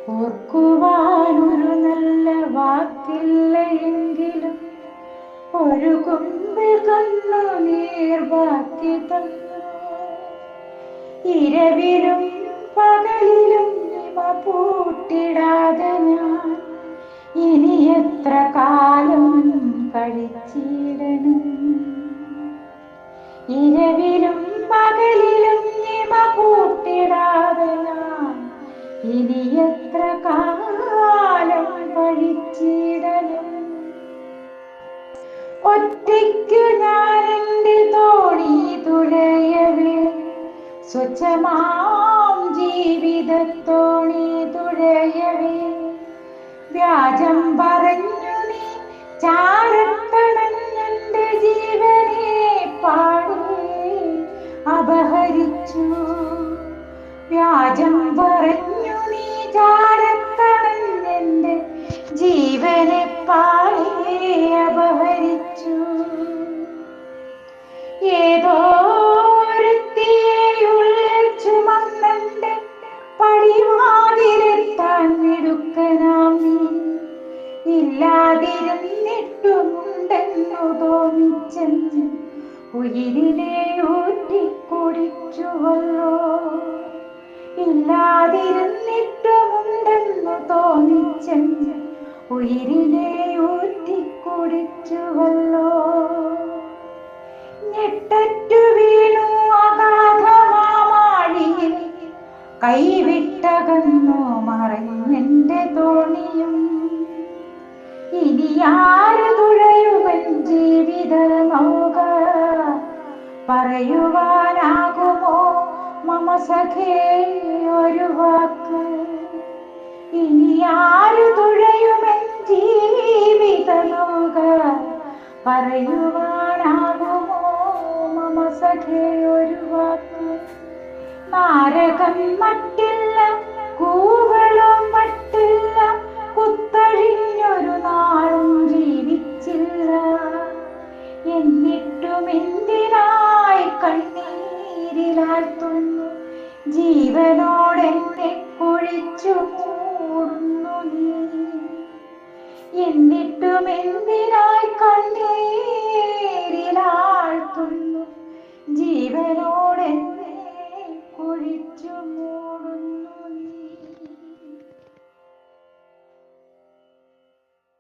ഓർക്കുവാനൊരു നല്ല വാക്കില്ല എങ്കിലും ഒരു കുമ്പിൾ കണ്ണു നീർ ബാക്കി തന്നു. ഇരവിലും പകലിലും ഇമ പൂട്ടിടാതെ ഞാൻ ഇനി എത്ര കാലം കഴിച്ചിടണം. ഇരവിലും പകലിലും ഇമ പൂട്ടിടാതെ ഞാൻ ഇനി എത്ര കാലം കഴിച്ചിടണം. ഒറ്റയ്ക്കു ഞാൻ എൻ്റെ തോണി തുഴയവേ, സ്വച്ഛമാം ജീവിതത്തോണി തുഴയവേ, വ്യാജം പറഞ്ഞു നീ ചാരത്തണഞ്ഞെൻ്റെ ജീവനെ പാടേ അപഹരിച്ചു. വ്യാജം പറഞ്ഞു നീ ചാരത്തണഞ്ഞെൻ്റെ ജീവനെ പാടേ അപഹരിച്ചു. ഏതോ ഒരുത്തിയെ ചുമന്നെൻ്റെ പടിവാതിലെത്താൻ മിടുക്കനാം നീ ഇല്ലാതിരുന്നിട്ടുമുണ്ടെന്നു തോന്നിച്ചെന്ന് ഉയിരിനെ ഊറ്റിക്കുടിച്ചുവല്ലോ. ഇല്ലാതിരുന്നിട്ടുമുണ്ടെന്നു തോന്നിച്ചെന്ന് ഉയിരിനെ ഊറ്റിക്കുടിച്ചുവല്ലോ. ഞെട്ടറ്റു വീണു അഗാധമാഴിയിൽ, കൈവിട്ടകന്നു മറഞ്ഞെന്റെ തോണിയും. ഇനി ആര് തുഴയുവൻ ജീവിത നൗക, പറയുവാനാകുമോ മമ സഖേ ഒരു വാക്ക്. ഇനി ആര് തുഴയുവൻ ജീവിത നൗക, പറയുവാനാകുമോ മമ സഖേ ഒരു വാക്ക്. നാരകം മറ്റില്ല, കൂവളം മറ്റില്ല, കുത്തഴിഞ്ഞൊരു നാളും ജീവിച്ചില്ല. എന്നിട്ടും എന്തിനായി കണ്ണീരിലാഴ്ത്തുന്നു ജീവനോടെന്നെ കുഴിച്ചു മൂടുന്നു നീ. എന്നിട്ടും എന്തിനായി കണ്ണീർ